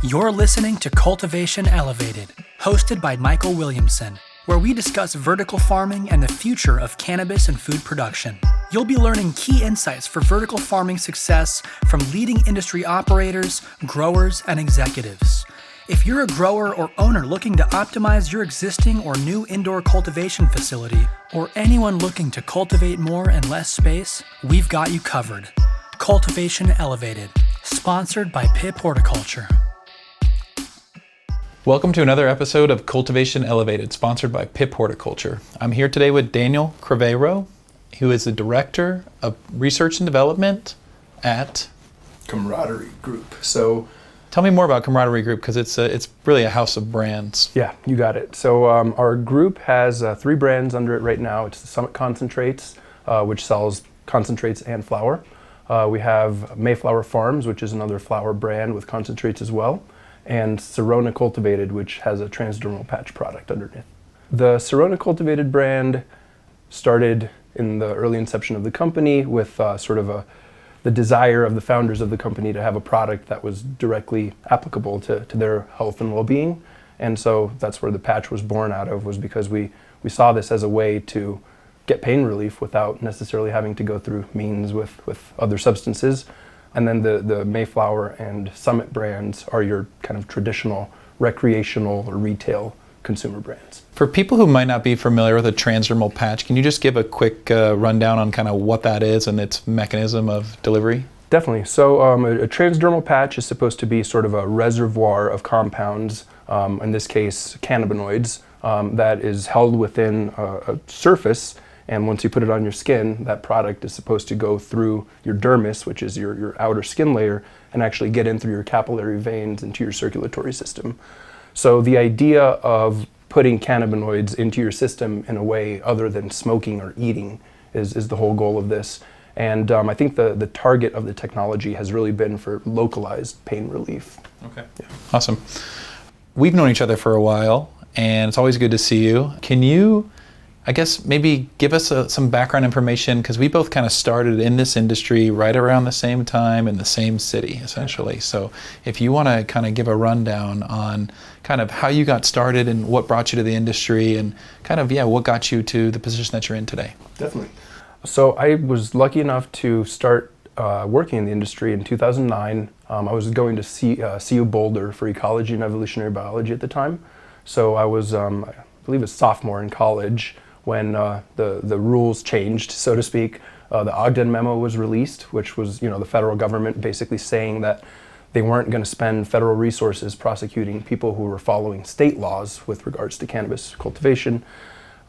You're listening to Cultivation Elevated, hosted by Michael Williamson, where we discuss vertical farming and the future of cannabis and food production. You'll be learning key insights for vertical farming success from leading industry operators, growers, and executives. If you're a grower or owner looking to optimize your existing or new indoor cultivation facility, or anyone looking to cultivate more in less space, we've got you covered. Cultivation Elevated, sponsored by Pip Horticulture. Welcome to another episode of Cultivation Elevated, sponsored by Pip Horticulture. I'm here today with Daniel Craveiro, who is the Director of Research and Development at Camaraderie Group. So tell me more about Camaraderie Group, because it's really a house of brands. yeah, you got it. So our group has 3 brands under it right now. It's the Summit Concentrates, which sells concentrates and flower. We have Mayflower Farms, which is another flower brand with concentrates as well, and Sirona Cultivated, which has a transdermal patch product underneath. The Sirona Cultivated brand started in the early inception of the company with the desire of the founders of the company to have a product that was directly applicable to their health and well-being. And so that's where the patch was born out of, was because we saw this as a way to get pain relief without necessarily having to go through means with other substances. And then the Mayflower and Summit brands are your kind of traditional recreational or retail consumer brands. For people who might not be familiar with a transdermal patch, can you just give a quick rundown on kind of what that is and its mechanism of delivery? Definitely. So a transdermal patch is supposed to be sort of a reservoir of compounds, in this case cannabinoids, that is held within a surface. And once you put it on your skin, that product is supposed to go through your dermis, which is your outer skin layer, and actually get in through your capillary veins into your circulatory system. So the idea of putting cannabinoids into your system in a way other than smoking or eating is the whole goal of this. And I think the target of the technology has really been for localized pain relief. Okay. Yeah. Awesome. We've known each other for a while, and it's always good to see you. Can you, I guess, maybe give us some background information, because we both kind of started in this industry right around the same time in the same city, essentially. So if you want to kind of give a rundown on kind of how you got started and what brought you to the industry and kind of, what got you to the position that you're in today. Definitely. So I was lucky enough to start working in the industry in 2009. I was going to CU Boulder for ecology and evolutionary biology at the time. So I was, I believe, a sophomore in college when the rules changed, so to speak. The Ogden memo was released, which was, the federal government basically saying that they weren't going to spend federal resources prosecuting people who were following state laws with regards to cannabis cultivation.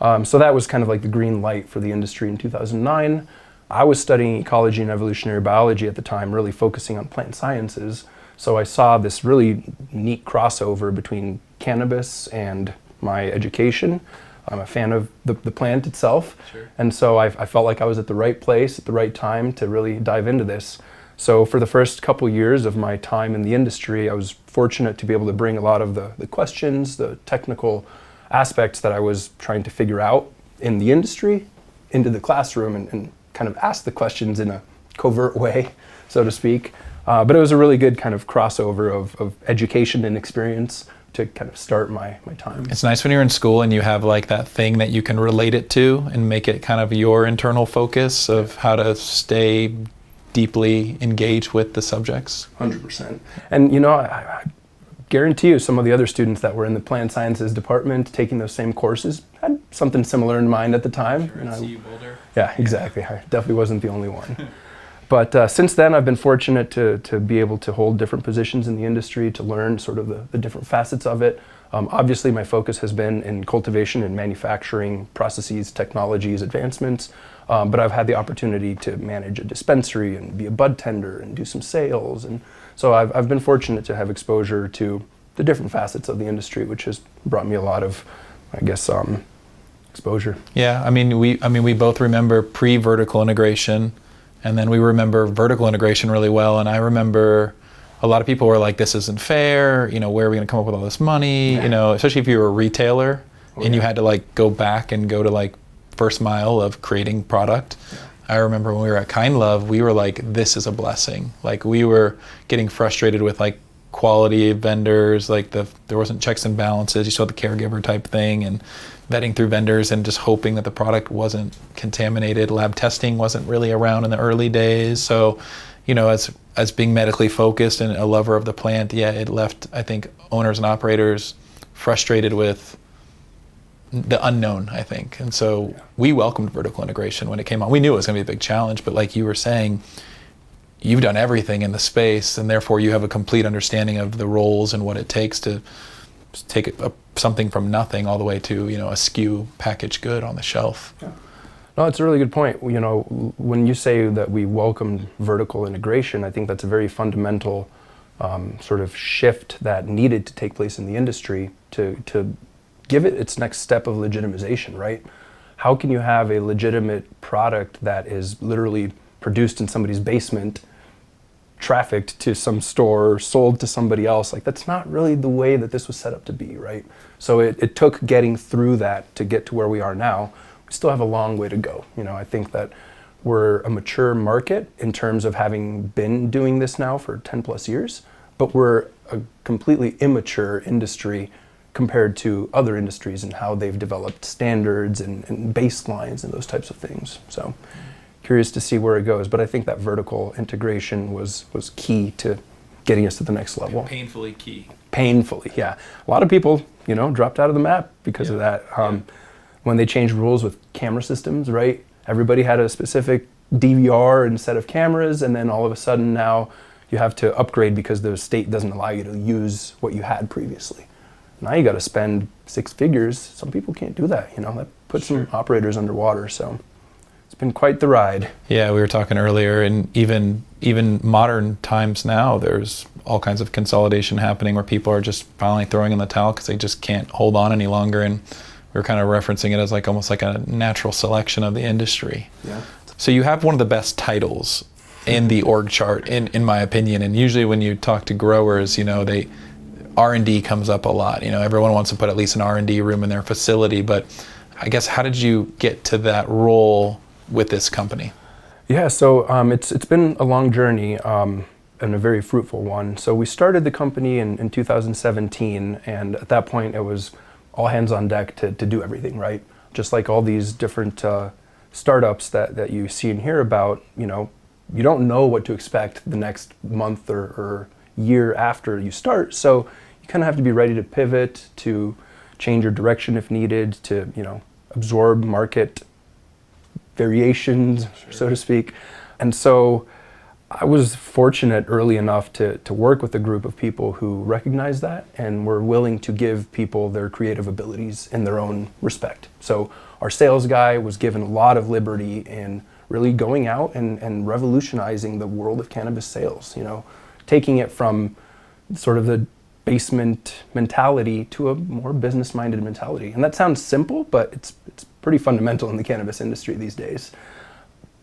So that was kind of like the green light for the industry in 2009. I was studying ecology and evolutionary biology at the time, really focusing on plant sciences. So I saw this really neat crossover between cannabis and my education. I'm a fan of the plant itself. Sure. And so I felt like I was at the right place at the right time to really dive into this. So for the first couple years of my time in the industry, I was fortunate to be able to bring a lot of the questions, the technical aspects that I was trying to figure out in the industry into the classroom and kind of ask the questions in a covert way, so to speak. But it was a really good kind of crossover of education and experience to kind of start my time. It's nice when you're in school and you have like that thing that you can relate it to and make it kind of your internal focus of how to stay deeply engaged with the subjects. 100%. And I guarantee you some of the other students that were in the plant sciences department taking those same courses had something similar in mind at the time. Sure, CU Boulder. Yeah, exactly. I definitely wasn't the only one. But since then, I've been fortunate to be able to hold different positions in the industry, to learn sort of the different facets of it. Obviously, my focus has been in cultivation and manufacturing processes, technologies, advancements. But I've had the opportunity to manage a dispensary and be a bud tender and do some sales. And so I've been fortunate to have exposure to the different facets of the industry, which has brought me a lot of, I guess, exposure. Yeah, we both remember pre-vertical integration. And then we remember vertical integration really well. And I remember a lot of people were like, this isn't fair. Where are we going to come up with all this money? Yeah. Especially if you were a retailer and you had to like go back and go to like first mile of creating product. Yeah. I remember when we were at Kind Love, we were like, this is a blessing. Like we were getting frustrated with like quality vendors, like there wasn't checks and balances. You saw the caregiver type thing and vetting through vendors and just hoping that the product wasn't contaminated. Lab testing wasn't really around in the early days. So, as being medically focused and a lover of the plant, it left, I think, owners and operators frustrated with the unknown, I think. And so we welcomed vertical integration when it came on. We knew it was going to be a big challenge, but like you were saying, you've done everything in the space, and therefore you have a complete understanding of the roles and what it takes to take something from nothing all the way to, a SKU packaged good on the shelf. Yeah. No, it's a really good point. When you say that we welcomed vertical integration, I think that's a very fundamental sort of shift that needed to take place in the industry to give it its next step of legitimization, right? How can you have a legitimate product that is literally produced in somebody's basement, trafficked to some store, sold to somebody else? Like, that's not really the way that this was set up to be, right? So it took getting through that to get to where we are now. We still have a long way to go. I think that we're a mature market in terms of having been doing this now for 10 plus years, but we're a completely immature industry compared to other industries and how they've developed standards and baselines and those types of things. So curious to see where it goes, but I think that vertical integration was key to getting us to the next level. Painfully key. Painfully, yeah. A lot of people, dropped out of the map because of that. When they changed rules with camera systems, right? Everybody had a specific DVR and set of cameras, and then all of a sudden now you have to upgrade because the state doesn't allow you to use what you had previously. Now you got to spend 6 figures. Some people can't do that. That puts some operators underwater. So it's been quite the ride. Yeah, we were talking earlier, and even modern times now, there's all kinds of consolidation happening where people are just finally throwing in the towel because they just can't hold on any longer. And we were kind of referencing it as like almost like a natural selection of the industry. Yeah. So you have one of the best titles in the org chart, in my opinion. And usually when you talk to growers, they R&D comes up a lot. Everyone wants to put at least an R&D room in their facility, but I guess how did you get to that role with this company? Yeah, so it's been a long journey and a very fruitful one. So we started the company in 2017, and at that point it was all hands on deck to do everything, right? Just like all these different startups that you see and hear about, you don't know what to expect the next month or year after you start. So you kind of have to be ready to pivot, to change your direction if needed, to absorb market variations, so to speak. And so I was fortunate early enough to work with a group of people who recognized that and were willing to give people their creative abilities in their own respect. So our sales guy was given a lot of liberty in really going out and revolutionizing the world of cannabis sales, taking it from sort of the basement mentality to a more business-minded mentality. And that sounds simple, but it's pretty fundamental in the cannabis industry these days.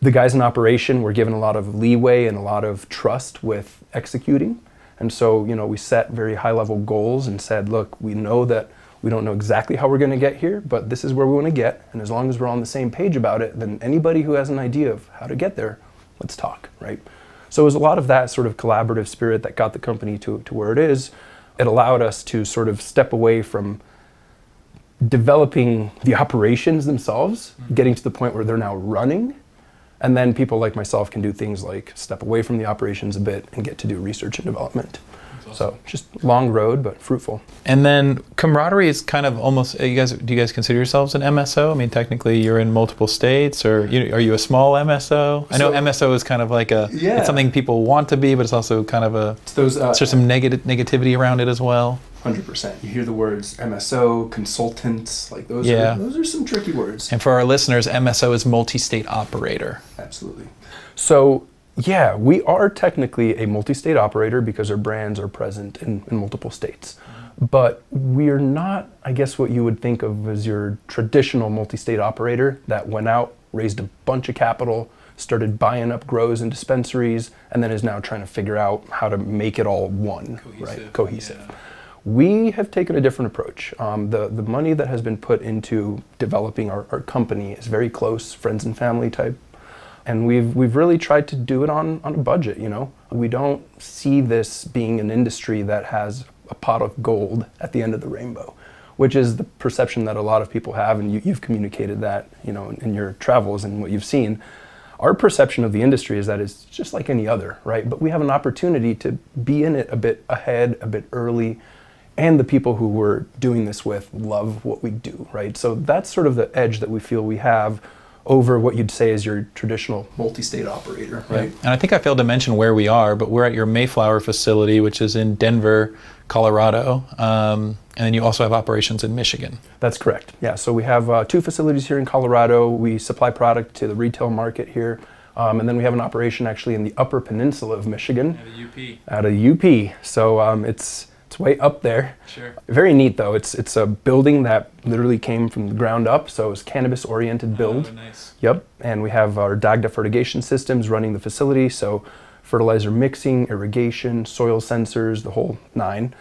The guys in operation were given a lot of leeway and a lot of trust with executing. And so, we set very high-level goals and said, look, we know that we don't know exactly how we're going to get here, but this is where we want to get. And as long as we're on the same page about it, then anybody who has an idea of how to get there, let's talk, right? So it was a lot of that sort of collaborative spirit that got the company to where it is. It allowed us to sort of step away from developing the operations themselves, getting to the point where they're now running. And then people like myself can do things like step away from the operations a bit and get to do research and development. Awesome. So just long road, but fruitful. And then camaraderie is kind of almost, do you guys consider yourselves an MSO? I mean, technically you're in multiple states, or are you a small MSO? I know MSO is kind of like it's something people want to be, but it's also kind of there's some negativity around it as well. 100%. You hear the words MSO, consultants, like those are some tricky words. And for our listeners, MSO is multi-state operator. Absolutely. So yeah, we are technically a multi-state operator because our brands are present in multiple states. But we are not, I guess, what you would think of as your traditional multi-state operator that went out, raised a bunch of capital, started buying up grows and dispensaries, and then is now trying to figure out how to make it all one, cohesive. Yeah. We have taken a different approach. The money that has been put into developing our company is very close, friends and family type. And we've really tried to do it on a budget, you know. We don't see this being an industry that has a pot of gold at the end of the rainbow, which is the perception that a lot of people have, and you've communicated that, you know, in your travels and what you've seen. Our perception of the industry is that it's just like any other, right? But we have an opportunity to be in it a bit ahead, a bit early, and the people who we're doing this with love what we do, right? So that's sort of the edge that we feel we have over what you'd say is your traditional multi-state operator, right? And I think I failed to mention where we are, but we're at your Mayflower facility, which is in Denver, Colorado, and then you also have operations in Michigan. That's correct. Yeah, so we have 2 facilities here in Colorado. We supply product to the retail market here, and then we have an operation actually in the Upper Peninsula of Michigan. At a UP. So it's way up there. Sure. Very neat though. It's a building that literally came from the ground up, so it's cannabis-oriented build. Oh, nice. Yep, and we have our Dagda fertigation systems running the facility, so fertilizer mixing, irrigation, soil sensors, the whole 9.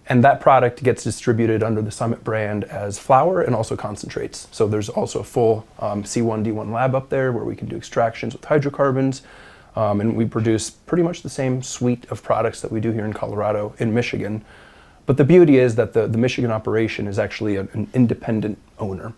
And that product gets distributed under the Summit brand as flower and also concentrates. So there's also a full C1, D1 lab up there where we can do extractions with hydrocarbons. And we produce pretty much the same suite of products that we do here in Colorado, in Michigan. But the beauty is that the Michigan operation is actually an independent owner.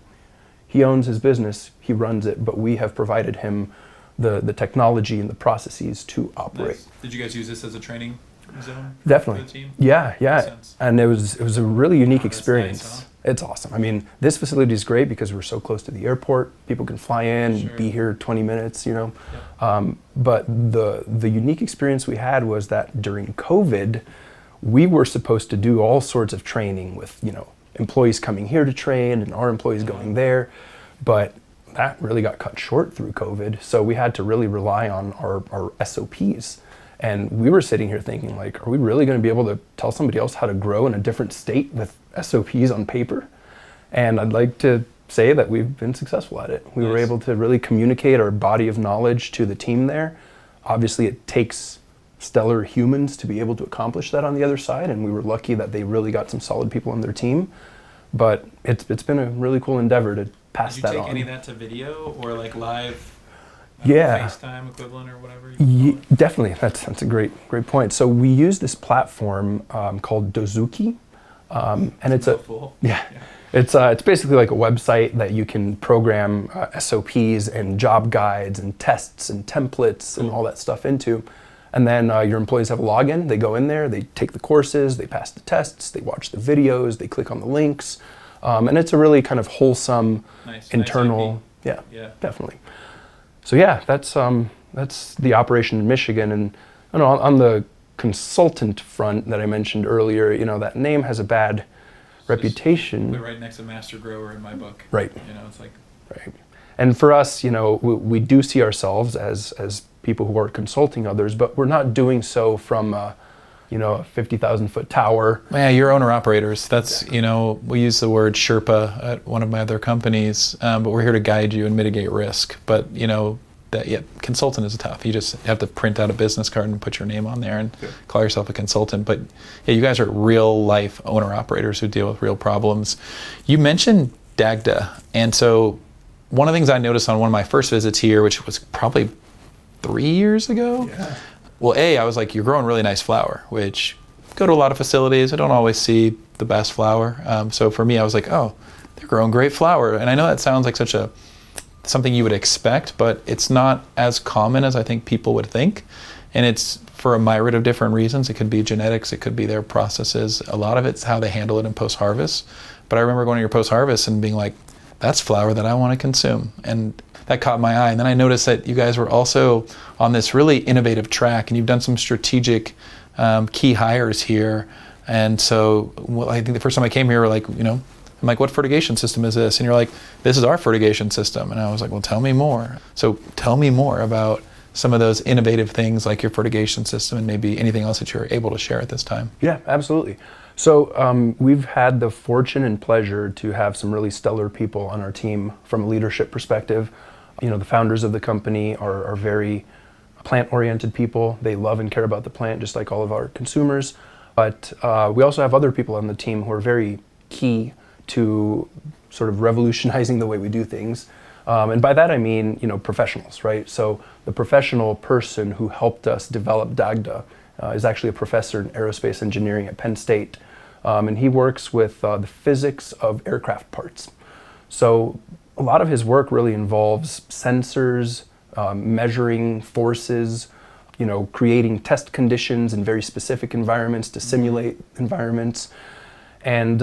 He owns his business, he runs it, but we have provided him the technology and the processes to operate. Nice. Did you guys use this as a training zone? Definitely. For the team? Yeah. And it was a really unique experience. Nice, huh? It's awesome. I mean, this facility is great because we're so close to the airport. People can fly in, Sure. be here 20 minutes, you know. Yep. But the unique experience we had was that during COVID, we were supposed to do all sorts of training with, you know, employees coming here to train and our employees going there. But that really got cut short through COVID. So we had to really rely on our SOPs. And we were sitting here thinking, like, are we really going to be able to tell somebody else how to grow in a different state with SOPs on paper? And I'd like to say that we've been successful at it. We were able to really communicate our body of knowledge to the team there. Obviously, it takes stellar humans to be able to accomplish that on the other side, and we were lucky that they really got some solid people on their team. But it's been a really cool endeavor to pass that on. Did you take any of that to video or like live? Yeah. FaceTime equivalent or whatever? Definitely. That's a great point. So we use this platform called Dozuki, and it's it's basically like a website that you can program SOPs and job guides and tests and templates and all that stuff into. And then your employees have a login. They go in there, they take the courses, they pass the tests, they watch the videos, they click on the links, and it's a really kind of wholesome internal. Yeah, definitely. So yeah, that's the operation in Michigan, and you know, on the consultant front that I mentioned earlier, you know, that name has a bad reputation. Put right next to master grower in my book. Right. You know, it's like. Right. And for us, you know, we do see ourselves as people who are consulting others, but we're not doing so from a 50,000 foot tower. Yeah, you're owner operators. That's, you know, we use the word Sherpa at one of my other companies, but we're here to guide you and mitigate risk. But, you know, consultant is tough. You just have to print out a business card and put your name on there and call yourself a consultant. But yeah, you guys are real life owner operators who deal with real problems. You mentioned Dagda. And so one of the things I noticed on one of my first visits here, which was probably 3 years ago. Yeah. Well, I was like, you're growing really nice flower, which go to a lot of facilities. I don't always see the best flower. So for me, I was like, oh, they're growing great flower. And I know that sounds like something you would expect, but it's not as common as I think people would think. And it's for a myriad of different reasons. It could be genetics, it could be their processes. A lot of it's how they handle it in post-harvest. But I remember going to your post-harvest and being like, that's flower that I want to consume. And that caught my eye. And then I noticed that you guys were also on this really innovative track, and you've done some strategic key hires here. And so I think the first time I came here, we're like, you know, I'm like, what fertigation system is this? And you're like, this is our fertigation system. And I was like, well, tell me more. So tell me more about some of those innovative things like your fertigation system and maybe anything else that you're able to share at this time. Yeah, absolutely. So we've had the fortune and pleasure to have some really stellar people on our team from a leadership perspective. You know, the founders of the company are very plant-oriented people. They love and care about the plant just like all of our consumers. But we also have other people on the team who are very key to sort of revolutionizing the way we do things. And by that I mean, professionals, right? So the professional person who helped us develop Dagda is actually a professor in aerospace engineering at Penn State. And he works with the physics of aircraft parts. So a lot of his work really involves sensors, measuring forces, creating test conditions in very specific environments to simulate environments. And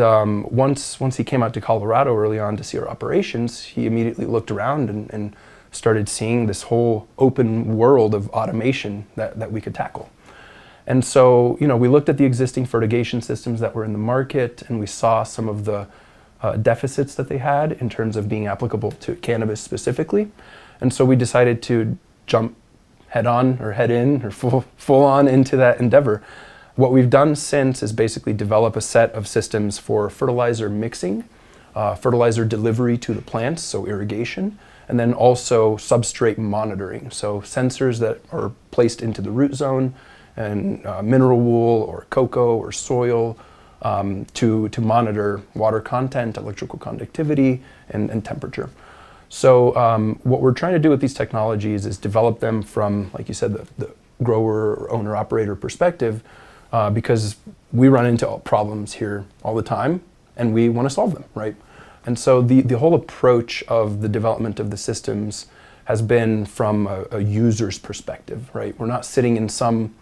once he came out to Colorado early on to see our operations, he immediately looked around and started seeing this whole open world of automation that we could tackle. And so, we looked at the existing fertigation systems that were in the market, and we saw some of the deficits that they had in terms of being applicable to cannabis specifically. And so we decided to jump head in or full on into that endeavor. What we've done since is basically develop a set of systems for fertilizer mixing, fertilizer delivery to the plants, so irrigation, and then also substrate monitoring, so sensors that are placed into the root zone and mineral wool or cocoa or soil to monitor water content, electrical conductivity, and temperature. So what we're trying to do with these technologies is develop them from, like you said, the grower or owner operator perspective, because we run into problems here all the time and we want to solve them, right? And so the whole approach of the development of the systems has been from a user's perspective, right? We're not sitting in some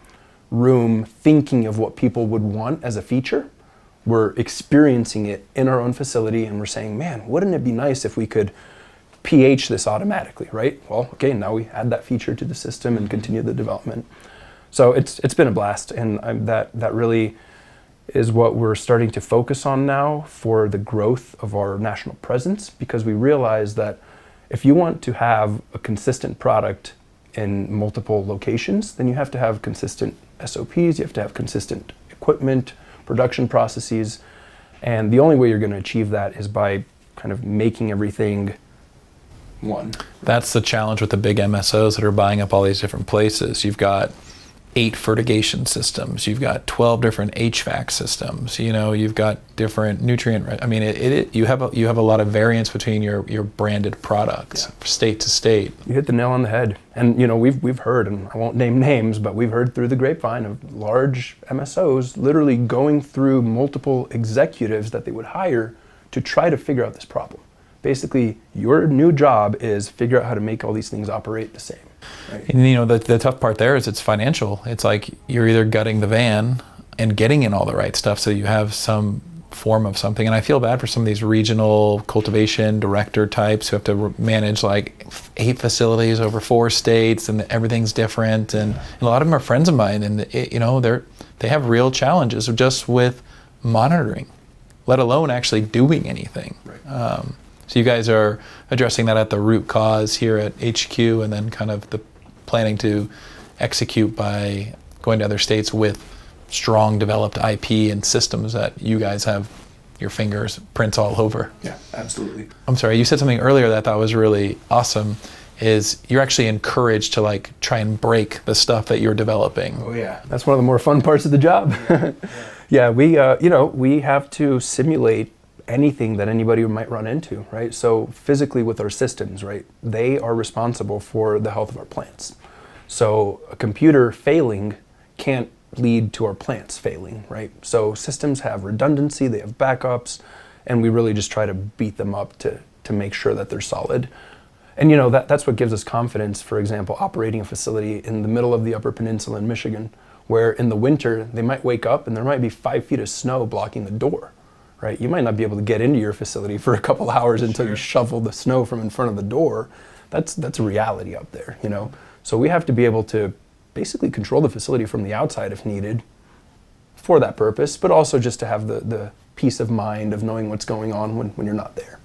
room thinking of what people would want as a feature. We're experiencing it in our own facility and we're saying, man, wouldn't it be nice if we could pH this automatically, right? Well, okay, now we add that feature to the system and continue the development. So it's been a blast, and that really is what we're starting to focus on now for the growth of our national presence, because we realize that if you want to have a consistent product in multiple locations, then you have to have consistent SOPs, you have to have consistent equipment, production processes, and the only way you're going to achieve that is by kind of making everything one. That's the challenge with the big MSOs that are buying up all these different places. You've got 8 fertigation systems, you've got 12 different HVAC systems, you've got different nutrient, I mean, you have a lot of variance between your branded products, state to state. You hit the nail on the head. And we've heard, and I won't name names, but we've heard through the grapevine of large MSOs literally going through multiple executives that they would hire to try to figure out this problem. Basically, your new job is figure out how to make all these things operate the same. Right? And the tough part there is it's financial. It's like you're either gutting the van and getting in all the right stuff so you have some form of something. And I feel bad for some of these regional cultivation director types who have to manage like 8 facilities over 4 states, and everything's different. And a lot of them are friends of mine, and they have real challenges just with monitoring, let alone actually doing anything. Right. So you guys are addressing that at the root cause here at HQ, and then kind of the planning to execute by going to other states with strong developed IP and systems that you guys have your prints all over. Yeah, absolutely. I'm sorry, you said something earlier that I thought was really awesome, is you're actually encouraged to like try and break the stuff that you're developing. Oh yeah, that's one of the more fun parts of the job. Yeah, we have to simulate anything that anybody might run into, right? So physically with our systems, right, they are responsible for the health of our plants. So a computer failing can't lead to our plants failing, right? So systems have redundancy, they have backups, and we really just try to beat them up to make sure that they're solid. And that's what gives us confidence, for example, operating a facility in the middle of the Upper Peninsula in Michigan, where in the winter they might wake up and there might be 5 feet of snow blocking the door. Right? You might not be able to get into your facility for a couple hours until you shovel the snow from in front of the door. That's a reality out there, So we have to be able to basically control the facility from the outside if needed for that purpose, but also just to have the peace of mind of knowing what's going on when you're not there.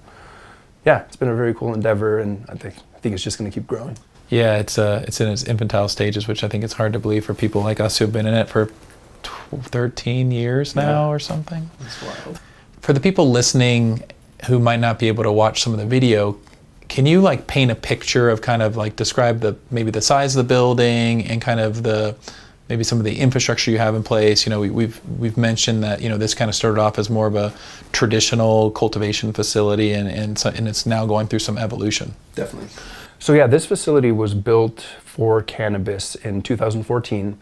Yeah, it's been a very cool endeavor, and I think it's just going to keep growing. Yeah, it's in its infantile stages, which I think it's hard to believe for people like us who've been in it for 13 years now or something. That's wild. For the people listening who might not be able to watch some of the video, can you like paint a picture of kind of like describe maybe the size of the building and kind of the maybe some of the infrastructure you have in place. We've mentioned that this kind of started off as more of a traditional cultivation facility, and it's now going through some evolution. Definitely. So yeah, this facility was built for cannabis in 2014.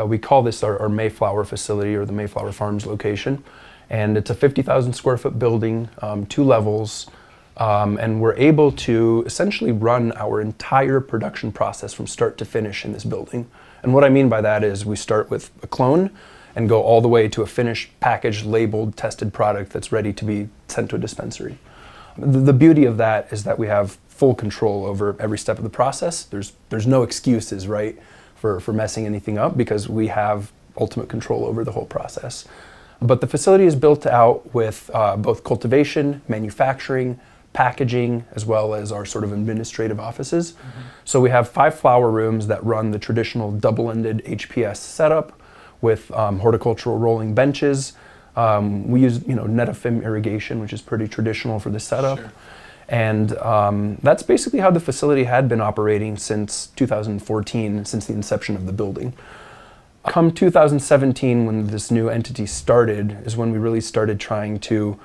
We call this our Mayflower facility, or the Mayflower Farms location, and it's a 50,000 square foot building, 2 levels. And we're able to essentially run our entire production process from start to finish in this building. And what I mean by that is we start with a clone and go all the way to a finished, packaged, labeled, tested product that's ready to be sent to a dispensary. The beauty of that is that we have full control over every step of the process. There's no excuses, right, for messing anything up, because we have ultimate control over the whole process. But the facility is built out with both cultivation, manufacturing, packaging, as well as our sort of administrative offices. So we have 5 flower rooms that run the traditional double-ended HPS setup with horticultural rolling benches. We use netafim irrigation, which is pretty traditional for the setup. Sure. And that's basically how the facility had been operating since 2014, since the inception of the building. Come 2017, when this new entity started, is when we really started trying to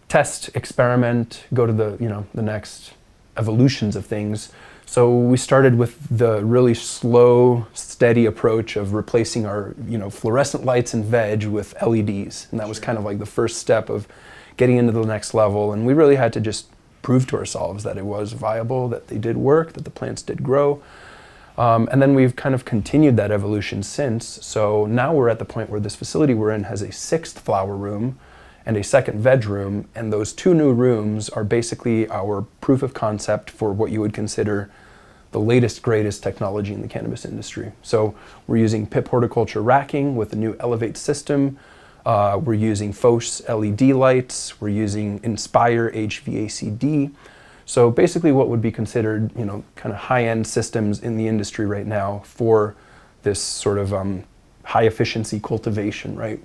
test, experiment, go to the next evolutions of things. So we started with the really slow, steady approach of replacing our fluorescent lights and veg with LEDs, and that was kind of like the first step of getting into the next level. And we really had to just prove to ourselves that it was viable, that they did work, that the plants did grow. And then we've kind of continued that evolution since. So now we're at the point where this facility we're in has a 6th flower room and a 2nd veg room, and those 2 new rooms are basically our proof of concept for what you would consider the latest, greatest technology in the cannabis industry. So we're using PIP horticulture racking with the new Elevate system. We're using Phos LED lights. We're using Inspire HVACD. So basically what would be considered, kind of high-end systems in the industry right now for this sort of high-efficiency cultivation, right?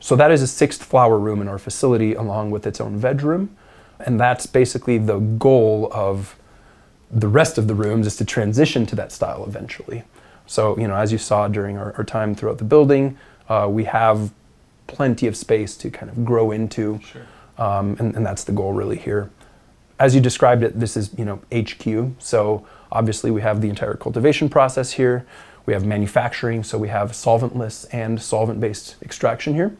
So that is a 6th flower room in our facility, along with its own veg room. And that's basically the goal of the rest of the rooms, is to transition to that style eventually. So, as you saw during our time throughout the building, we have plenty of space to kind of grow into. Sure. And that's the goal really here. As you described it, this is, HQ. So obviously we have the entire cultivation process here. We have manufacturing, so we have solventless and solvent-based extraction here.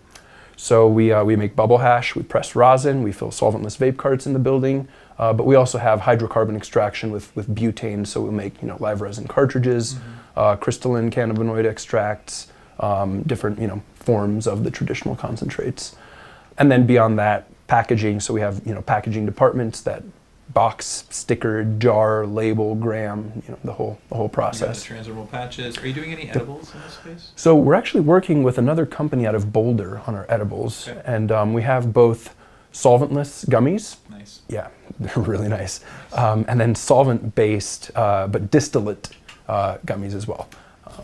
So we make bubble hash, we press rosin, we fill solventless vape carts in the building, but we also have hydrocarbon extraction with butane, so we'll make live resin cartridges, crystalline cannabinoid extracts, different forms of the traditional concentrates. And then beyond that, packaging, so we have packaging departments that box, sticker, jar, label, gram, the whole process. You got the transdermal patches. Are you doing any edibles in this space? So we're actually working with another company out of Boulder on our edibles, okay. And we have both solventless gummies. Nice. Yeah, they're really nice. And then solvent-based, but distillate gummies as well.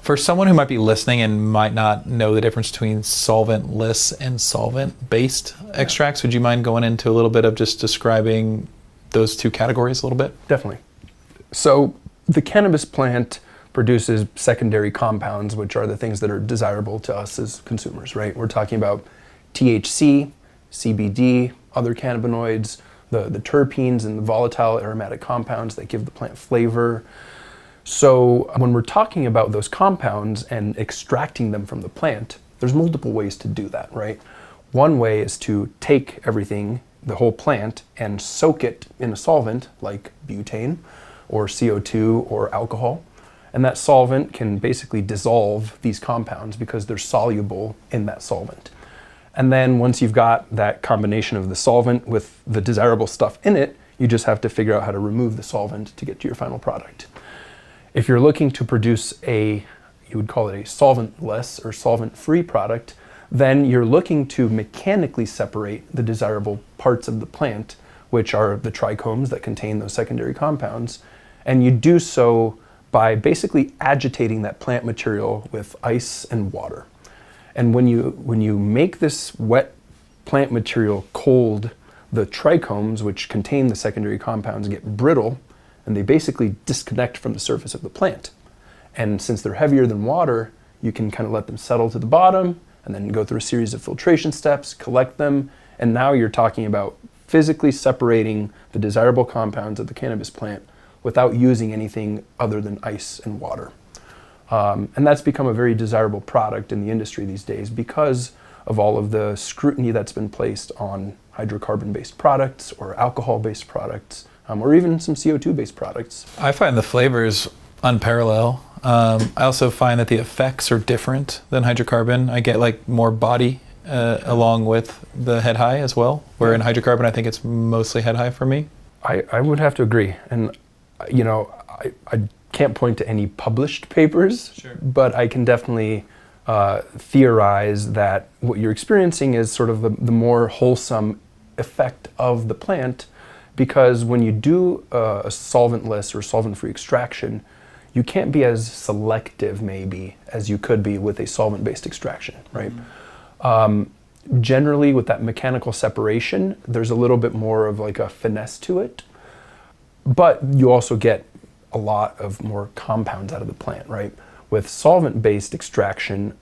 For someone who might be listening and might not know the difference between solventless and solvent-based extracts, would you mind going into a little bit of just describing those 2 categories a little bit? Definitely. So the cannabis plant produces secondary compounds, which are the things that are desirable to us as consumers, right? We're talking about THC, CBD, other cannabinoids, the terpenes and the volatile aromatic compounds that give the plant flavor. So when we're talking about those compounds and extracting them from the plant, there's multiple ways to do that, right? One way is to take everything, the whole plant, and soak it in a solvent like butane or CO2 or alcohol. And that solvent can basically dissolve these compounds because they're soluble in that solvent. And then once you've got that combination of the solvent with the desirable stuff in it, you just have to figure out how to remove the solvent to get to your final product. If you're looking to produce you would call it a solventless or solvent-free product, then you're looking to mechanically separate the desirable parts of the plant, which are the trichomes that contain those secondary compounds. And you do so by basically agitating that plant material with ice and water. And when you make this wet plant material cold, the trichomes, which contain the secondary compounds, get brittle, and they basically disconnect from the surface of the plant. And since they're heavier than water, You can kind of let them settle to the bottom and then go through a series of filtration steps, collect them, and now you're talking about physically separating the desirable compounds of the cannabis plant without using anything other than ice and water. And that's become a very desirable product in the industry these days because of all of the scrutiny that's been placed on hydrocarbon-based products or alcohol-based products, or even some CO2-based products. I find the flavors unparalleled. I also find that the effects are different than hydrocarbon. I get like more body along with the head high as well, where in hydrocarbon I think it's mostly head high for me. I would have to agree. And, you know, I can't point to any published papers, but I can definitely theorize that what you're experiencing is sort of the more wholesome effect of the plant, because when you do a solventless or solvent-free extraction, you can't be as selective maybe as you could be with a solvent-based extraction, right? Generally with that mechanical separation, there's a little bit more of like a finesse to it, but you also get a lot of more compounds out of the plant, right? With solvent-based extraction,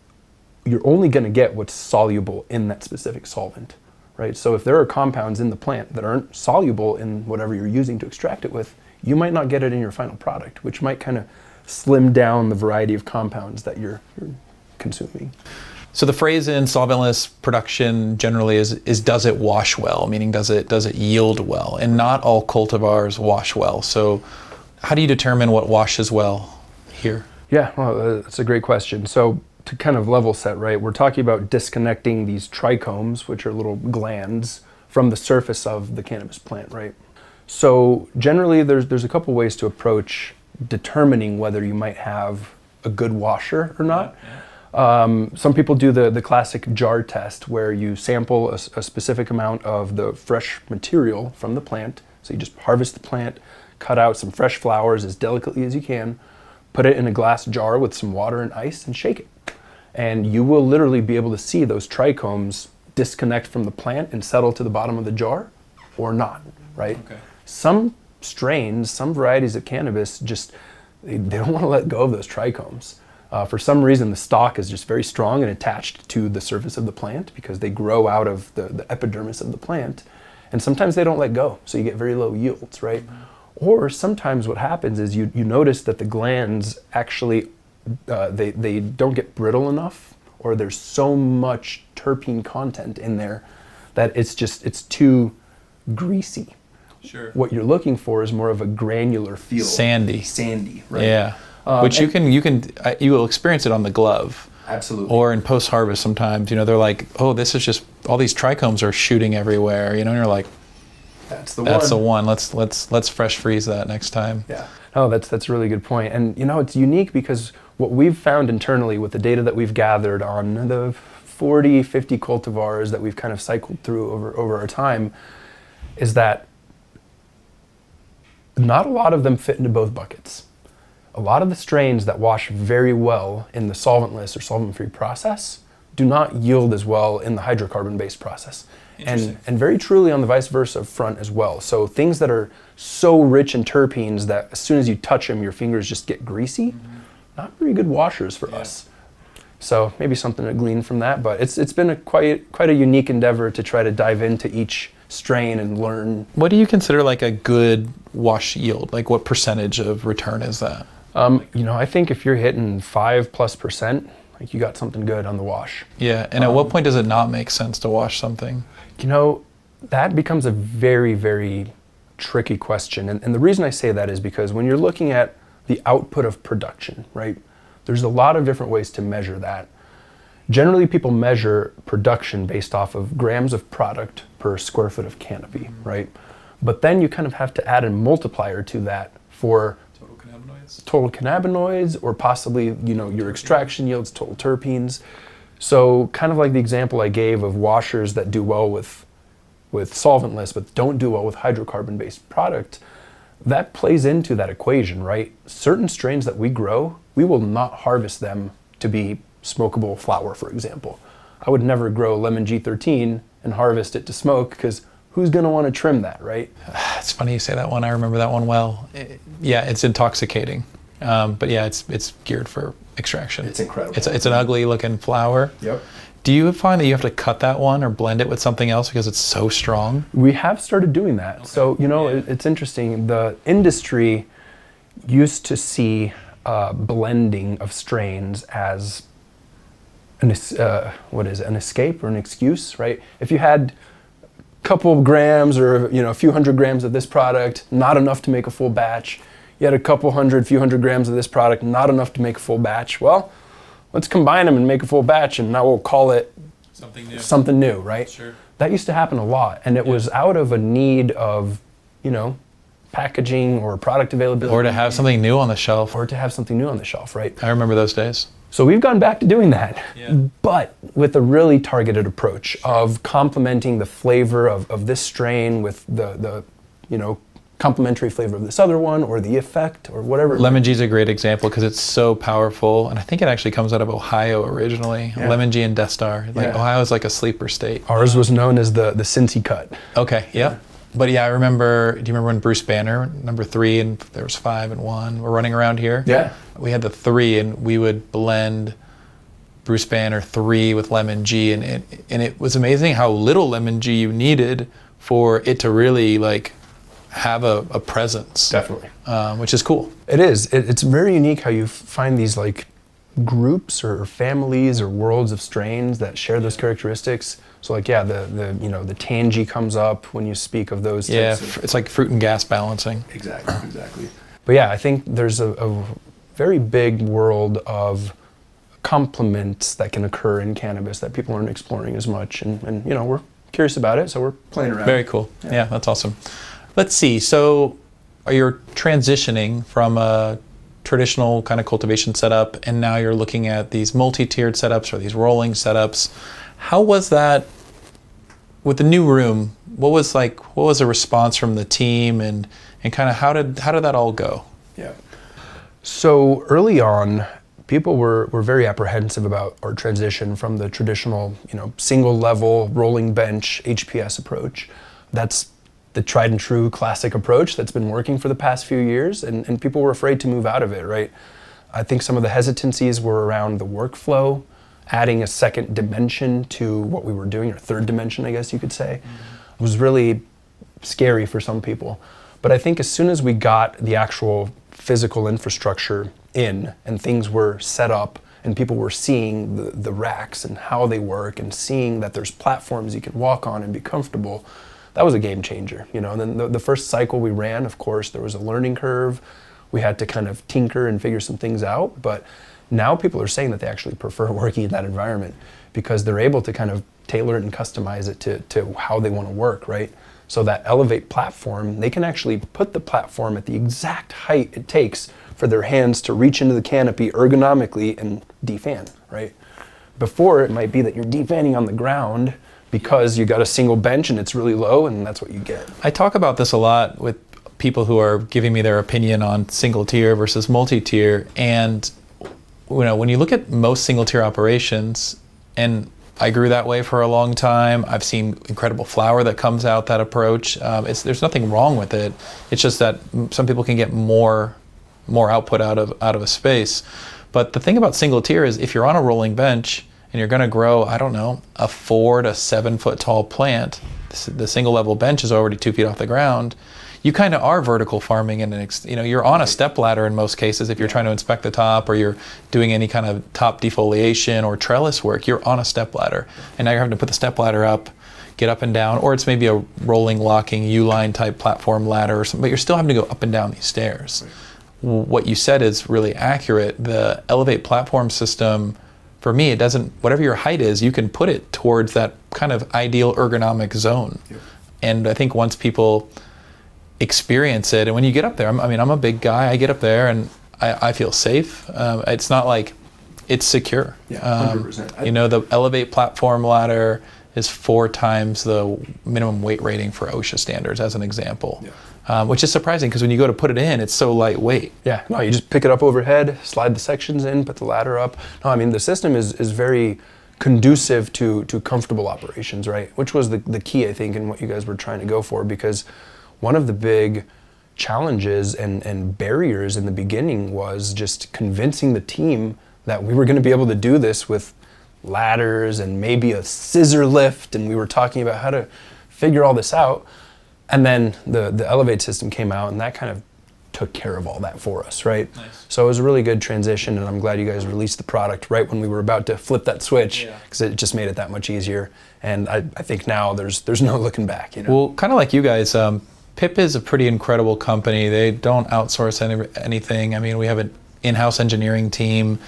you're only going to get what's soluble in that specific solvent, right? So if there are compounds in the plant that aren't soluble in whatever you're using to extract it with, you might not get it in your final product, which might kind of slim down the variety of compounds that you're consuming. So the phrase in solventless production generally is does it wash well, meaning does it yield well? And not all cultivars wash well. So how do you determine what washes well here? Yeah, well, that's a great question. So to kind of level set, right, we're talking about disconnecting these trichomes, which are little glands, from the surface of the cannabis plant, right? So generally there's a couple ways to approach determining whether you might have a good washer or not. Some people do the classic jar test where you sample a specific amount of the fresh material from the plant. So you just harvest the plant, cut out some fresh flowers as delicately as you can, put it in a glass jar with some water and ice and shake it. And you will literally be able to see those trichomes disconnect from the plant and settle to the bottom of the jar or not, right? Okay. Some strains, some varieties of cannabis just, they don't want to let go of those trichomes. For some reason, the stalk is just very strong and attached to the surface of the plant because they grow out of the epidermis of the plant. And sometimes they don't let go, so you get very low yields, right? Or sometimes what happens is you notice that the glands actually, they don't get brittle enough, or there's so much terpene content in there that it's too greasy. Sure. What you're looking for is more of a granular feel. Sandy, right? Yeah. Which you will experience it on the glove. Absolutely. Or in post-harvest sometimes, they're like, oh, this is just, all these trichomes are shooting everywhere, and you're like, that's the one. Let's fresh freeze that next time. Yeah. Oh, that's a really good point. And it's unique because what we've found internally with the data that we've gathered on the 40, 50 cultivars that we've kind of cycled through over our time is that not a lot of them fit into both buckets. A lot of the strains that wash very well in the solventless or solvent-free process do not yield as well in the hydrocarbon-based process. And very truly on the vice versa front as well. So things that are so rich in terpenes that as soon as you touch them, your fingers just get greasy, not very good washers for us. So maybe something to glean from that, but it's been quite a unique endeavor to try to dive into each strain and learn. What do you consider like a good wash yield? Like what percentage of return is that? I think if you're hitting 5+%, like you got something good on the wash. Yeah, and at what point does it not make sense to wash something? That becomes a very, very tricky question. And the reason I say that is because when you're looking at the output of production, right, there's a lot of different ways to measure that. Generally, people measure production based off of grams of product per square foot of canopy, right? But then you kind of have to add a multiplier to that for total cannabinoids, or possibly, your extraction yields, total terpenes. So kind of like the example I gave of washers that do well with solventless, but don't do well with hydrocarbon-based product, that plays into that equation, right? Certain strains that we grow, we will not harvest them to be smokable flower, for example. I would never grow lemon G13 and harvest it to smoke because who's going to want to trim that, right? It's funny you say that one. I remember that one well. It's intoxicating. But yeah, it's geared for extraction. It's incredible. It's an ugly looking flower. Yep. Do you find that you have to cut that one or blend it with something else because it's so strong? We have started doing that. Okay. So, it's interesting. The industry used to see blending of strains as an escape or an excuse, right? If you had a couple of grams or a few hundred grams of this product, not enough to make a full batch. You had a few hundred grams of this product, not enough to make a full batch. Well, let's combine them and make a full batch, and now we'll call it something new, right? Sure. That used to happen a lot, and it was out of a need of, packaging or product availability. Or to have something new on the shelf. Right? I remember those days. So we've gone back to doing that, Yeah. but with a really targeted approach of complementing the flavor of this strain with the complementary flavor of this other one, or the effect, or whatever. Lemon G is a great example because it's so powerful, and I think it actually comes out of Ohio originally. Yeah. Lemon G and Death Star. Ohio is like a sleeper state. Ours was known as the Cincy cut. Okay, yeah. But yeah, I remember, do you remember when Bruce Banner, number 3, and there was 5 and 1, were running around here? Yeah. We had the 3, and we would blend Bruce Banner 3 with Lemon G, and it was amazing how little Lemon G you needed for it to really have a presence. Definitely. Which is cool. It is. It's very unique how you find these groups or families or worlds of strains that share those characteristics. So the tangy comes up when you speak of those types of. It's like fruit and gas balancing. Exactly. But yeah, I think there's a very big world of complements that can occur in cannabis that people aren't exploring as much, and we're curious about it, so we're playing around. Very cool. Yeah, that's awesome. Let's see. So, you're transitioning from a traditional kind of cultivation setup, and now you're looking at these multi-tiered setups or these rolling setups. How was that with the new room? What was the response from the team, and kind of how did that all go? Yeah. So early on, people were very apprehensive about our transition from the traditional, single level rolling bench HPS approach. That's the tried and true classic approach that's been working for the past few years, and people were afraid to move out of it, right? I think some of the hesitancies were around the workflow, adding a second dimension to what we were doing, or third dimension, I guess you could say. It was really scary for some people. But I think as soon as we got the actual physical infrastructure in, and things were set up, and people were seeing the racks and how they work, and seeing that there's platforms you can walk on and be comfortable, that was a game changer. And then the first cycle we ran, of course, there was a learning curve. We had to kind of tinker and figure some things out, but now people are saying that they actually prefer working in that environment because they're able to kind of tailor it and customize it to how they want to work, right? So that Elevate platform, they can actually put the platform at the exact height it takes for their hands to reach into the canopy ergonomically and defan, right? Before, it might be that you're defanning on the ground because you got a single bench and it's really low, and that's what you get. I talk about this a lot with people who are giving me their opinion on single tier versus multi-tier, and when you look at most single tier operations, and I grew that way for a long time. I've seen incredible flower that comes out that approach. There's nothing wrong with it. It's just that some people can get more output out of a space. But the thing about single tier is if you're on a rolling bench and you're going to grow, I don't know, a 4 to 7 foot tall plant, the single level bench is already 2 feet off the ground. You kind of are vertical farming, and you're on a step ladder in most cases. If you're trying to inspect the top, or you're doing any kind of top defoliation or trellis work, you're on a step ladder, and now you're having to put the step ladder up, get up and down, or it's maybe a rolling, locking U-line type platform ladder or something. But you're still having to go up and down these stairs. Right. What you said is really accurate. The Elevate platform system, for me, it doesn't. Whatever your height is, you can put it towards that kind of ideal ergonomic zone. Yep. And I think once people experience it, and when you get up there, I'm a big guy, I get up there and I feel safe. It's not like it's secure. Yeah, 100%. The Elevate platform ladder is 4 times the minimum weight rating for OSHA standards, as an example. Yeah. Which is surprising because when you go to put it in, it's so lightweight. Yeah, no, you just pick it up overhead, slide the sections in, put the ladder up. No, the system is very conducive to comfortable operations, right? Which was the key, I think, in what you guys were trying to go for, because one of the big challenges and barriers in the beginning was just convincing the team that we were going to be able to do this with ladders and maybe a scissor lift, and we were talking about how to figure all this out. And then the Elevate system came out, and that kind of took care of all that for us, right? Nice. So it was a really good transition, and I'm glad you guys released the product right when we were about to flip that switch, because it just made it that much easier. And I think now there's no looking back. You know? Well, kind of like you guys, PIP is a pretty incredible company. They don't outsource anything. I mean, we have an in-house engineering team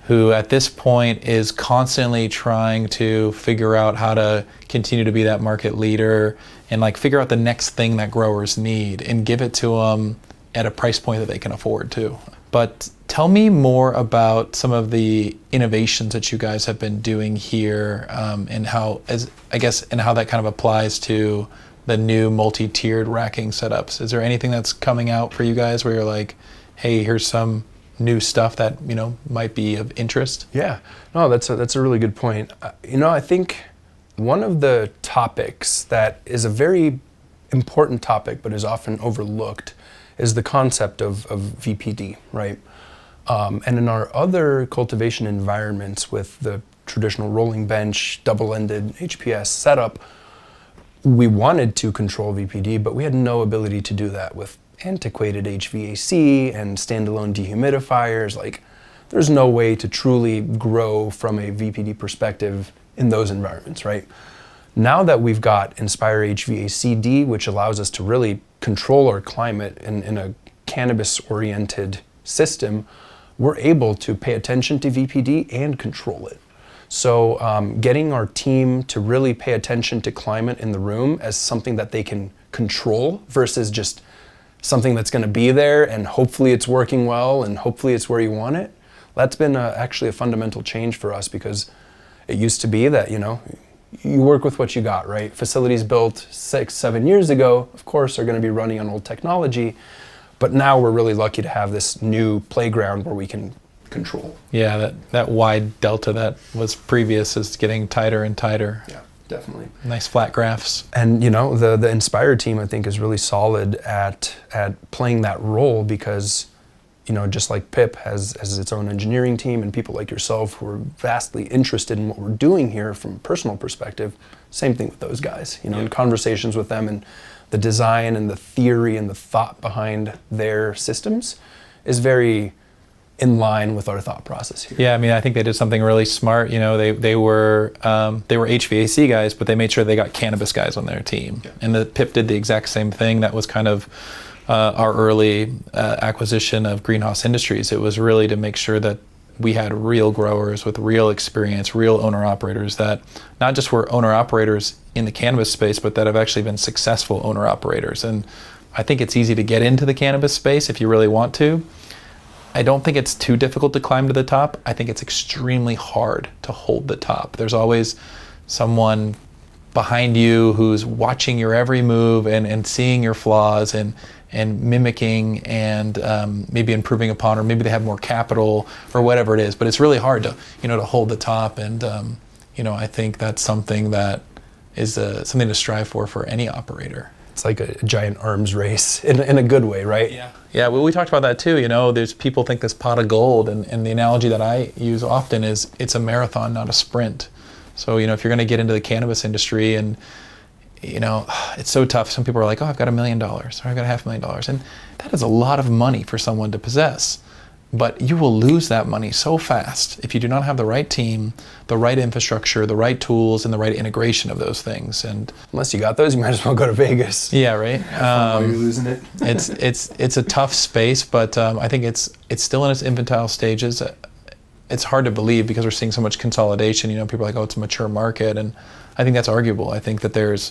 who at this point is constantly trying to figure out how to continue to be that market leader and like figure out the next thing that growers need and give it to them at a price point that they can afford too. But tell me more about some of the innovations that you guys have been doing here, and how that kind of applies to the new multi-tiered racking setups. Is there anything that's coming out for you guys where you're like, hey, here's some new stuff that might be of interest? Yeah, no, that's a really good point. I think one of the topics that is a very important topic but is often overlooked is the concept of VPD, right? And in our other cultivation environments with the traditional rolling bench, double-ended HPS setup, we wanted to control VPD, but we had no ability to do that with antiquated HVAC and standalone dehumidifiers. Like, there's no way to truly grow from a VPD perspective in those environments, right? Now that we've got Inspire HVAC-D, which allows us to really control our climate in a cannabis-oriented system, we're able to pay attention to VPD and control it. So getting our team to really pay attention to climate in the room as something that they can control versus just something that's going to be there and hopefully it's working well and hopefully it's where you want it, that's been actually a fundamental change for us, because it used to be that, you work with what you got, right? Facilities built 6-7 years ago, of course, are going to be running on old technology, but now we're really lucky to have this new playground where we can control. Yeah, that wide delta that was previous is getting tighter and tighter. Yeah, definitely. Nice flat graphs. And the Inspire team, I think, is really solid at playing that role, because just like PIP has its own engineering team and people like yourself who are vastly interested in what we're doing here from a personal perspective, same thing with those guys, in conversations with them, and the design and the theory and the thought behind their systems is very in line with our thought process here. Yeah, I mean, I think they did something really smart. They were HVAC guys, but they made sure they got cannabis guys on their team. Yeah. And the PIP did the exact same thing. That was kind of our early acquisition of Greenhouse Industries. It was really to make sure that we had real growers with real experience, real owner-operators that not just were owner-operators in the cannabis space, but that have actually been successful owner-operators. And I think it's easy to get into the cannabis space if you really want to. I don't think it's too difficult to climb to the top. I think it's extremely hard to hold the top. There's always someone behind you who's watching your every move and seeing your flaws and mimicking and maybe improving upon, or maybe they have more capital or whatever it is. But it's really hard to to hold the top, and I think that's something that is something to strive for any operator. It's like a giant arms race in a good way, right? Yeah. Yeah, well, we talked about that too. There's people think this pot of gold, and the analogy that I use often is it's a marathon, not a sprint. So, if you're going to get into the cannabis industry, and it's so tough. Some people are like, oh, I've got $1 million, or I've got $500,000. And that is a lot of money for someone to possess. But you will lose that money so fast if you do not have the right team, the right infrastructure, the right tools, and the right integration of those things. And unless you got those, you might as well go to Vegas. Yeah, right. While you're losing it. it's a tough space, but I think it's still in its infantile stages. It's hard to believe because we're seeing so much consolidation. People are like, oh, it's a mature market, and I think that's arguable. I think that there's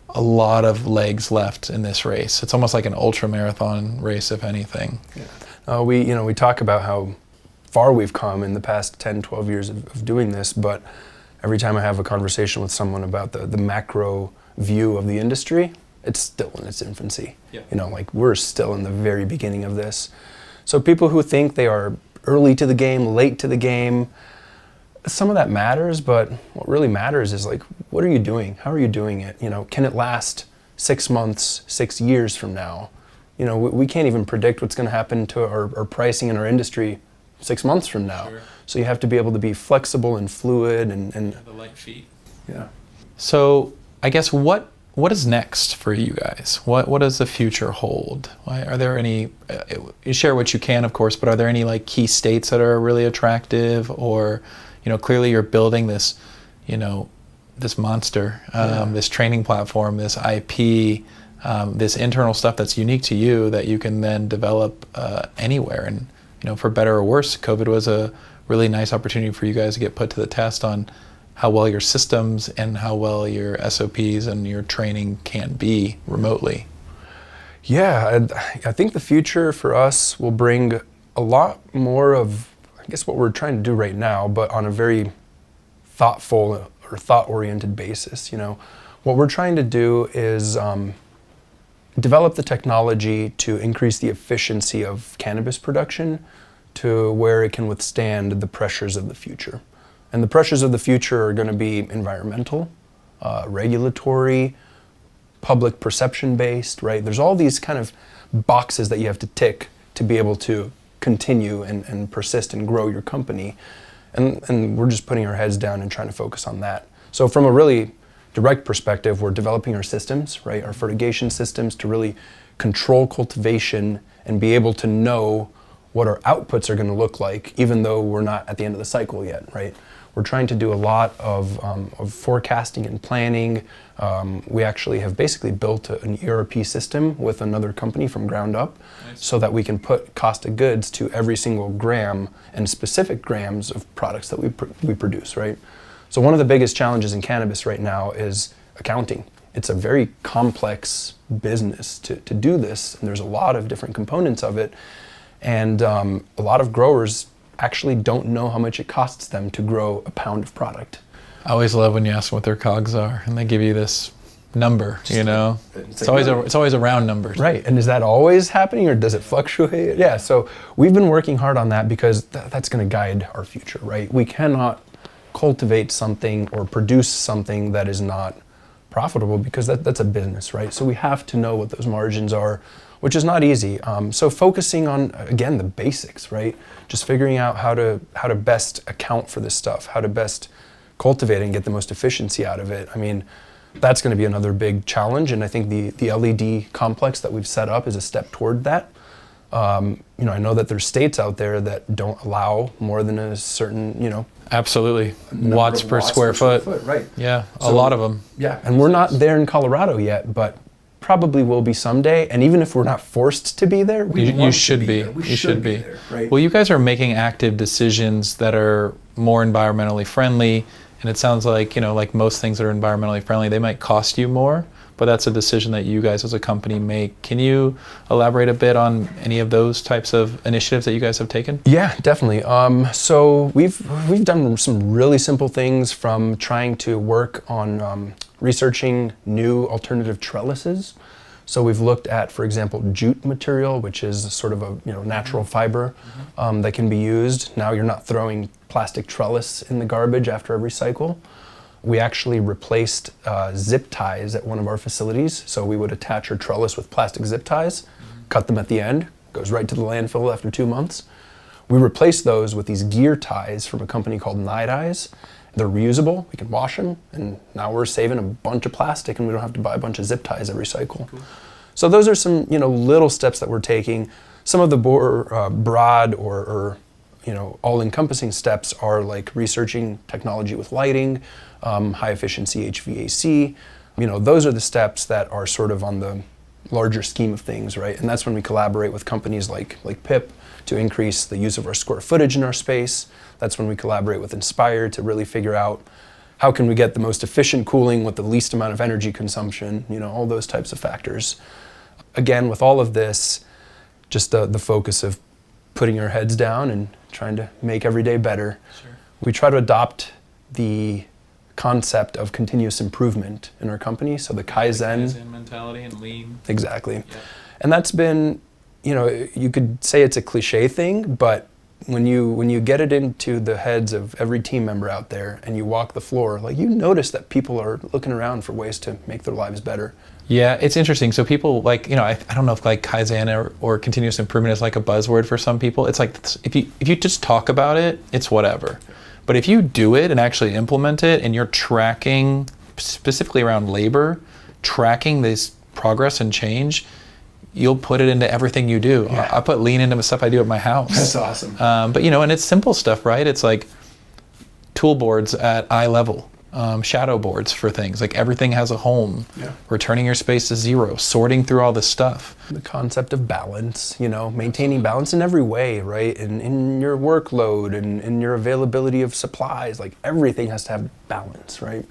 a lot of legs left in this race. It's almost like an ultra marathon race, if anything. Yeah. We talk about how far we've come in the past 10, 12 years of doing this, but every time I have a conversation with someone about the macro view of the industry, it's still in its infancy. Yeah. We're still in the very beginning of this. So people who think they are early to the game, late to the game, some of that matters, but what really matters is what are you doing? How are you doing it? Can it last 6 months, 6 years from now? We can't even predict what's going to happen to our pricing in our industry 6 months from now. Sure. So you have to be able to be flexible and fluid and The light feet. yeah. So I guess what is next for you guys? What does the future hold? Are there any, you share what you can, of course, but are there any like key states that are really attractive, or, clearly you're building this, this monster, this training platform, this IP, this internal stuff that's unique to you that you can then develop anywhere. And, for better or worse, COVID was a really nice opportunity for you guys to get put to the test on how well your systems and how well your SOPs and your training can be remotely. Yeah, I think the future for us will bring a lot more of, I guess, what we're trying to do right now, but on a very thoughtful or thought-oriented basis. What we're trying to do is develop the technology to increase the efficiency of cannabis production to where it can withstand the pressures of the future. And the pressures of the future are going to be environmental, regulatory, public perception-based, right? There's all these kind of boxes that you have to tick to be able to continue and persist and grow your company. And we're just putting our heads down and trying to focus on that. So from a really direct perspective, we're developing our systems, right? Our fertigation systems to really control cultivation and be able to know what our outputs are going to look like, even though we're not at the end of the cycle yet, right? We're trying to do a lot of forecasting and planning. We actually have basically built an ERP system with another company from ground up. Nice. So that we can put cost of goods to every single gram and specific grams of products that we produce, right? So one of the biggest challenges in cannabis right now is accounting. It's a very complex business to do this, and there's a lot of different components of it. And a lot of growers actually don't know how much it costs them to grow a pound of product. I always love when you ask them what their COGS are, and they give you this number. It's always a round number. Right, and is that always happening, or does it fluctuate? Yeah, so we've been working hard on that because that's going to guide our future, right? We cannot cultivate something or produce something that is not profitable, because that's a business, right? So we have to know what those margins are, which is not easy. So focusing on, again, the basics, right? Just figuring out how to best account for this stuff, how to best cultivate and get the most efficiency out of it. I mean, that's going to be another big challenge, and I think the LED complex that we've set up is a step toward that. I know that there's states out there that don't allow more than a certain, Absolutely. Watts per square foot. Right. Yeah, a lot of them. Yeah, and we're not there in Colorado yet, but probably will be someday. And even if we're not forced to be there, you should be. You should be. There, right? Well, you guys are making active decisions that are more environmentally friendly, and it sounds like, like most things that are environmentally friendly, they might cost you more, but that's a decision that you guys as a company make. Can you elaborate a bit on any of those types of initiatives that you guys have taken? Yeah, definitely. So we've done some really simple things, from trying to work on researching new alternative trellises. So we've looked at, for example, jute material, which is sort of a natural fiber that can be used. Now you're not throwing plastic trellis in the garbage after every cycle. We actually replaced zip ties at one of our facilities. So we would attach our trellis with plastic zip ties, cut them at the end, goes right to the landfill after 2 months. We replaced those with these gear ties from a company called Night Eyes. They're reusable, we can wash them, and now we're saving a bunch of plastic, and we don't have to buy a bunch of zip ties every cycle. Cool. So those are some little steps that we're taking. Some of the more broad or all-encompassing steps are like researching technology with lighting, high efficiency HVAC. Those are the steps that are sort of on the larger scheme of things, right? And that's when we collaborate with companies like PIP to increase the use of our square footage in our space. That's when we collaborate with Inspire to really figure out how can we get the most efficient cooling with the least amount of energy consumption, all those types of factors. Again, with all of this, just the focus of putting our heads down and trying to make every day better. Sure. We try to adopt the concept of continuous improvement in our company. So the Kaizen mentality and lean. Exactly. Yep. And that's been, you could say it's a cliche thing, but when you get it into the heads of every team member out there and you walk the floor, like you notice that people are looking around for ways to make their lives better. Yeah, it's interesting. So people like, I don't know if like Kaizen or continuous improvement is like a buzzword for some people. It's like, if you just talk about it, it's whatever. But if you do it and actually implement it and you're tracking, specifically around labor, tracking this progress and change, you'll put it into everything you do. Yeah. I put lean into the stuff I do at my house. That's awesome. But and it's simple stuff, right? It's like tool boards at eye level. Shadow boards for things, like everything has a home, returning your space to zero, sorting through all this stuff. The concept of balance, maintaining balance in every way, right? In your workload and in your availability of supplies, like everything has to have balance, right?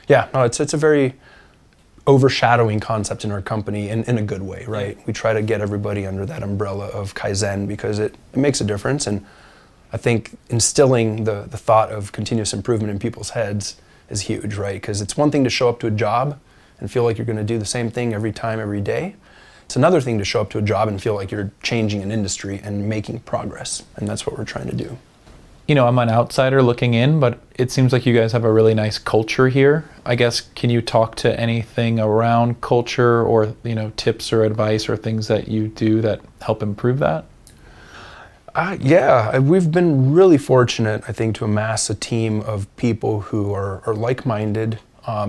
Yeah, no, it's a very overshadowing concept in our company in a good way, right? We try to get everybody under that umbrella of Kaizen because it makes a difference. And I think instilling the thought of continuous improvement in people's heads is huge, right? Because it's one thing to show up to a job and feel like you're going to do the same thing every time, every day. It's another thing to show up to a job and feel like you're changing an industry and making progress. And that's what we're trying to do. I'm an outsider looking in, but it seems like you guys have a really nice culture here. I guess, can you talk to anything around culture or, tips or advice or things that you do that help improve that? Yeah, we've been really fortunate, I think, to amass a team of people who are like-minded,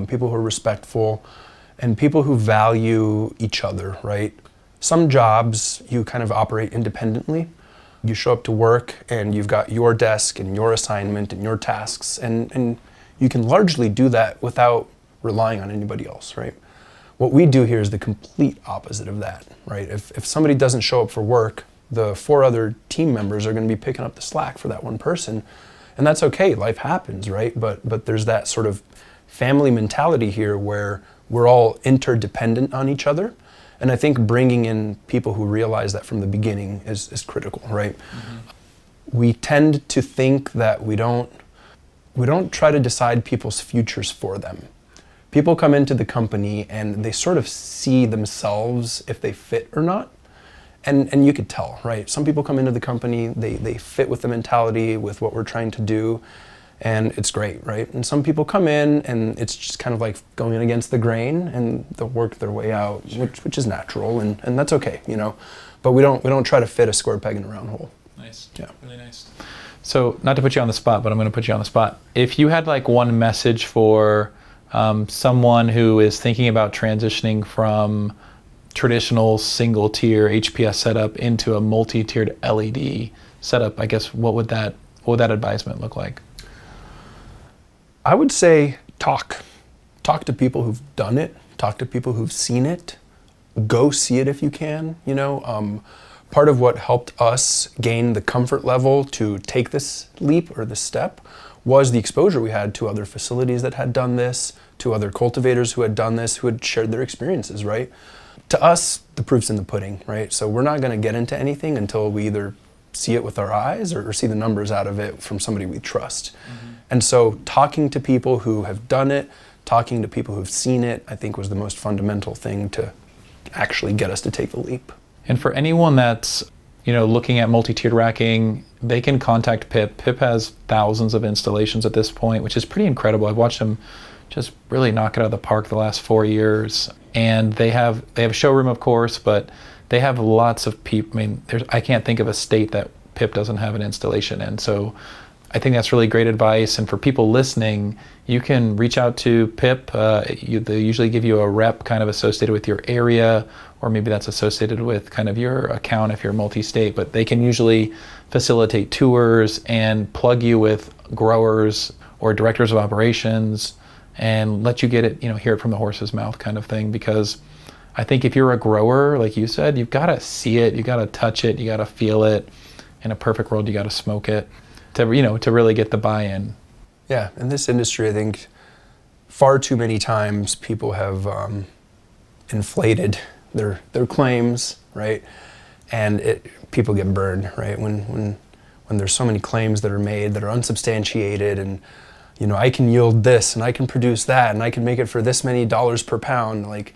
people who are respectful, and people who value each other, right? Some jobs, you kind of operate independently. You show up to work and you've got your desk and your assignment and your tasks, and you can largely do that without relying on anybody else, right? What we do here is the complete opposite of that, right? If somebody doesn't show up for work, the 4 other team members are going to be picking up the slack for that one person. And that's okay, life happens, right? But there's that sort of family mentality here where we're all interdependent on each other. And I think bringing in people who realize that from the beginning is critical, right? Mm-hmm. We tend to think that we don't try to decide people's futures for them. People come into the company and they sort of see themselves if they fit or not. And you could tell, right? Some people come into the company, they fit with the mentality, with what we're trying to do, and it's great, right? And some people come in and it's just kind of like going against the grain and they'll work their way out, which is natural, and that's okay, But we don't try to fit a square peg in a round hole. Nice. Yeah. Really nice. So, not to put you on the spot, but I'm going to put you on the spot. If you had like one message for someone who is thinking about transitioning from traditional single tier HPS setup into a multi-tiered LED setup, I guess what would that advisement look like? I would say talk to people who've done it, talk to people who've seen it, go see it if you can. Part of what helped us gain the comfort level to take this leap or this step was the exposure we had to other facilities that had done this, to other cultivators who had done this, who had shared their experiences, right? To us, the proof's in the pudding, right? So we're not going to get into anything until we either see it with our eyes or see the numbers out of it from somebody we trust. Mm-hmm. And so talking to people who have done it, talking to people who've seen it, I think was the most fundamental thing to actually get us to take the leap. And for anyone that's looking at multi-tiered racking, they can contact Pip. Pip has thousands of installations at this point, which is pretty incredible. I've watched him just really knock it out of the park the last 4 years. And they have a showroom, of course, but they have lots of people. I mean, I can't think of a state that Pip doesn't have an installation in. So I think that's really great advice. And for people listening, you can reach out to Pip. They usually give you a rep kind of associated with your area, or maybe that's associated with kind of your account if you're multi-state. But they can usually facilitate tours and plug you with growers or directors of operations and let you get it, hear it from the horse's mouth kind of thing. Because I think if you're a grower, like you said, you've got to see it, you got to touch it, you got to feel it. In a perfect world, you got to smoke it to really get the buy-in. Yeah, in this industry, I think far too many times people have inflated their claims, right? And people get burned, right? When there's so many claims that are made that are unsubstantiated, and I can yield this and I can produce that and I can make it for this many dollars per pound. Like,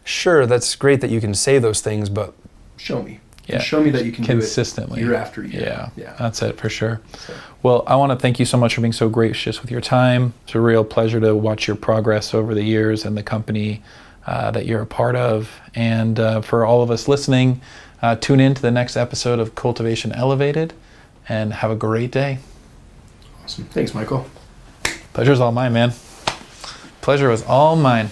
sure, that's great that you can say those things, but show me. Yeah. And show me that you can consistently do it year after year. Yeah, that's it for sure. So. Well, I want to thank you so much for being so gracious with your time. It's a real pleasure to watch your progress over the years and the company that you're a part of. And for all of us listening, tune in to the next episode of Cultivation Elevated, and have a great day. Awesome. Thanks, Michael. Pleasure's all mine, man. Pleasure was all mine.